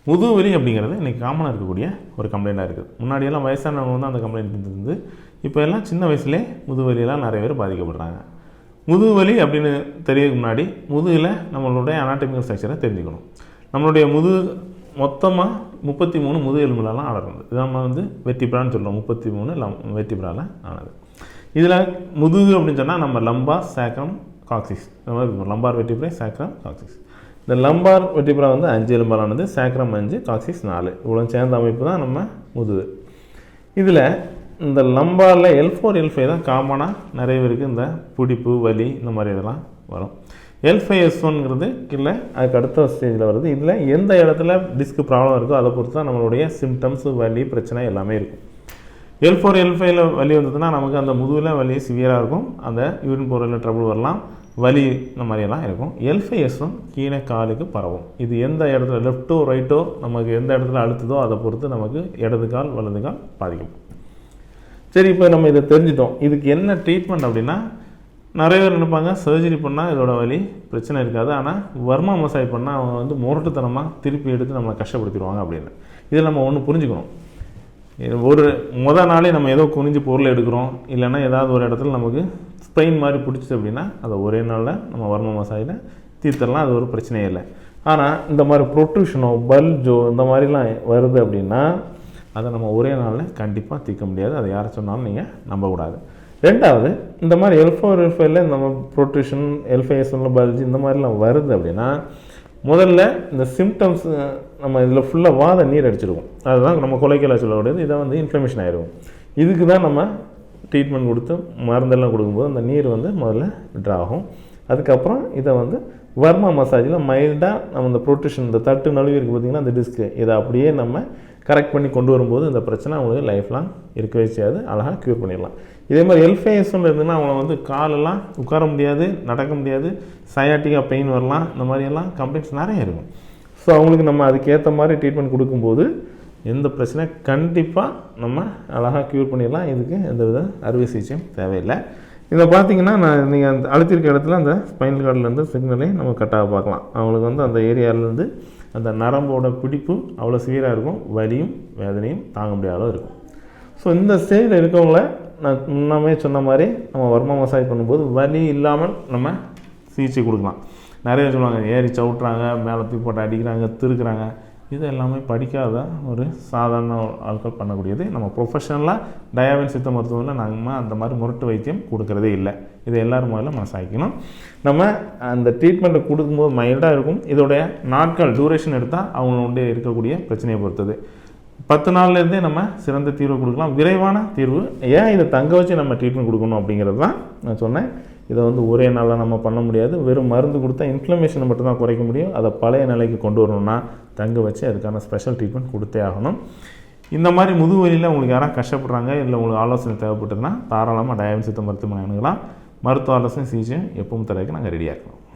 முதுகுவலி அப்படிங்கிறது இன்றைக்கி காமனாக இருக்கக்கூடிய ஒரு கம்ப்ளைண்ட்டாக இருக்குது. முன்னாடியெல்லாம் வயசானவங்க வந்து அந்த கம்ப்ளைண்ட் இருந்தது. இப்போ எல்லாம் சின்ன வயசுலேயே முதுகுவலியெல்லாம் நிறைய பேர் பாதிக்கப்படுறாங்க. முதுகுவலி அப்படின்னு தெரியறதுக்கு முன்னாடி முதுகில் நம்மளுடைய அனாட்டமிக்கல் ஸ்ட்ரக்சரை தெரிஞ்சுக்கணும். நம்மளுடைய மொத்தமாக 33 முதுகு எலும்புலாம் ஆடுறது. இது நம்ம வந்து வெர்டிப்ரான்னு சொல்லுவோம். 33 வெர்டிப்ரால ஆனது. இதில் முதுகு அப்படின்னு சொன்னால் நம்ம லம்பார், சேக்ரம், காக்சிஸ் இந்த மாதிரி இருக்கும். Lumbar vertebra, sacrum, coccyx. இந்த லம்பார் வெர்டிப்ரா வந்து 5 எலும்பாலானது, சேக்ரம் 5, காக்சிஸ் 4. இவ்வளோ சேர்ந்த அமைப்பு தான் நம்ம முதுகு. இதில் இந்த லம்பாரில் L4, L5 தான் காமனாக நிறைய பேருக்கு இந்த பிடிப்பு, வலி இந்த மாதிரி இதெல்லாம் வரும். L5S1ங்கிறது இல்லை, அதுக்கு அடுத்த ஸ்டேஜில் வருது. இதில் எந்த இடத்துல டிஸ்க் ப்ராப்ளம் இருக்கோ அதை பொறுத்து தான் நம்மளுடைய சிம்டம்ஸு, வலி, பிரச்சனை எல்லாமே இருக்கும். L4, L5ல் வலி வந்ததுன்னா நமக்கு அந்த முதுகில் வலி சிவியராக இருக்கும். அந்த யூரின் போகிறதுல ட்ரபிள் வரலாம், வலி இந்த மாதிரியெல்லாம் இருக்கும். L5S1 கீழே காலுக்கு பரவும். இது எந்த இடத்துல லெஃப்ட்டோ ரைட்டோ நமக்கு எந்த இடத்துல அழுத்துதோ அதை பொறுத்து நமக்கு இடது கால் வலது கால் பாதிக்கும். சரி, இப்போ நம்ம இதை தெரிஞ்சிட்டோம். இதுக்கு என்ன ட்ரீட்மெண்ட் அப்படின்னா, நிறைய பேர் நினைப்பாங்க சர்ஜரி பண்ணால் இதோட வலி பிரச்சனை இருக்காது, ஆனால் வர்மா மசாஜ் பண்ணால் அவங்க வந்து முரட்டுத்தனமாக திருப்பி எடுத்து நம்மளை கஷ்டப்படுத்திடுவாங்க அப்படின்னு. இதில் நம்ம ஒன்று புரிஞ்சுக்கணும். ஒரு நாளே நம்ம ஏதோ குனிஞ்சு பொருள் எடுக்கிறோம், இல்லைன்னா ஏதாவது ஒரு இடத்துல நமக்கு ஸ்பெயின் மாதிரி பிடிச்சிது அப்படின்னா அதை ஒரே நாளில் நம்ம வர்மா மசாஜில் தீர்த்தரலாம், அது ஒரு பிரச்சனையே இல்லை. ஆனால் இந்த மாதிரி ப்ரொட்ரூஷனோ பல்ஜோ இந்த மாதிரிலாம் வருது அப்படின்னா அதை நம்ம ஒரே நாளில் கண்டிப்பாக தீர்க்க முடியாது. அதை யாரை சொன்னாலும் நீங்கள் நம்பக்கூடாது. ரெண்டாவது, இந்த மாதிரி L4, L5ல நம்ம ப்ரொட்ரூஷன், L5S1ல பல்ஜ் இந்த மாதிரிலாம் வருது அப்படின்னா முதல்ல இந்த சிம்டம்ஸ் நம்ம இதில் ஃபுல்லாக வாத நீர் அடிச்சிருக்கும். அதுதான் நம்ம கொலைக்கெல்லாம் சொல்லக்கூடியது. இதை வந்து இன்ஃப்ளமேஷன் ஆகிருக்கும். இதுக்கு தான் நம்ம ட்ரீட்மெண்ட் கொடுத்து மருந்தெல்லாம் கொடுக்கும்போது அந்த நீர் வந்து முதல்ல விட்ரா ஆகும். அதுக்கப்புறம் இதை வந்து வர்மா மசாஜில் மைல்டாக நம்ம இந்த ப்ரொட்ரூஷன், இந்த தட்டு நழுவி இருக்குது பார்த்திங்கன்னா அந்த டிஸ்க்கு, இதை அப்படியே நம்ம கரெக்ட் பண்ணி கொண்டு வரும்போது இந்த பிரச்சனை அவங்களுக்கு லைஃப் லாங் இருக்கவே செய்யாது, அழகாக க்யூர் பண்ணிடலாம். இதே மாதிரி L5S1 இருந்ததுன்னா அவங்கள வந்து காலெல்லாம் உட்கார முடியாது, நடக்க முடியாது, சயாட்டிக்காக பெயின் வரலாம், இந்த மாதிரியெல்லாம் கம்ப்ளைண்ட்ஸ் நிறைய இருக்கும். ஸோ அவங்களுக்கு நம்ம அதுக்கேற்ற மாதிரி ட்ரீட்மெண்ட் கொடுக்கும்போது எந்த பிரச்சனை கண்டிப்பாக நம்ம அழகாக க்யூர் பண்ணிடலாம். இதுக்கு எந்த வித அறுவை சிகிச்சையும் தேவையில்லை. இதை பார்த்தீங்கன்னா நீங்கள் அந்த அழுத்திருக்க இடத்துல அந்த ஸ்பைனல் கார்டிலேருந்து சிக்னலே நம்ம கட்டாக பார்க்கலாம். அவங்களுக்கு வந்து அந்த ஏரியாவிலேருந்து அந்த நரம்போட பிடிப்பு அவ்வளோ சீராக இருக்கும், வலியும் வேதனையும் தாங்க முடியாத இருக்கும். ஸோ இந்த ஸ்டேஜில் இருக்கவங்கள நான் முன்னாமே சொன்ன மாதிரி நம்ம வர்மா மசாஜ் பண்ணும்போது வலி இல்லாமல் நம்ம சிகிச்சை கொடுக்கலாம். நிறைய சொல்லுவாங்க ஏறி சவுட்டுறாங்க, மேலே தூக்கி போட்டு அடிக்கிறாங்க, திருக்குறாங்க. இது எல்லாமே படிக்காத ஒரு சாதாரண ஆட்கள் பண்ணக்கூடியது. நம்ம ப்ரொஃபஷனலாக டயாபின் சித்த மருத்துவத்தில் நம்ம அந்த மாதிரி முரட்டு வைத்தியம் கொடுக்குறதே இல்லை. இதை எல்லோரும் முதல்ல மனசாக்கணும். நம்ம அந்த ட்ரீட்மெண்ட்டை கொடுக்கும்போது மைல்டாக இருக்கும். இதோடைய நாட்கள் டியூரேஷன் எடுத்தால் அவங்களுடைய இருக்கக்கூடிய பிரச்சனையை பொறுத்தது. 10 நாள்லேருந்தே நம்ம சிறந்த தீர்வு கொடுக்கலாம், விரைவான தீர்வு. ஏன் இதை தங்க வச்சு நம்ம ட்ரீட்மெண்ட் கொடுக்கணும் அப்படிங்கிறது தான் நான் சொன்னேன். இதை வந்து ஒரே நாளில் நம்ம பண்ண முடியாது. வெறும் மருந்து கொடுத்தா இன்ஃப்ளமேஷனை மட்டும்தான் குறைக்க முடியும். அதை பழைய நிலைக்கு கொண்டு வரணும்னா தங்க வச்சு அதுக்கான ஸ்பெஷல் ட்ரீட்மெண்ட் கொடுத்தே ஆகணும். இந்த மாதிரி முதுகுவலியில் உங்களுக்கு யாராவது கஷ்டப்படுறாங்க, இல்லை உங்களுக்கு ஆலோசனை தேவைப்பட்டதுன்னா தாராளமாக டயாபின் சித்த மருத்துவமனை அணுகலாம். மருத்துவ ஆலோசனை சிகிச்சை எப்பவும் தரதுக்கு நாங்கள் ரெடியாக இருக்கோம்.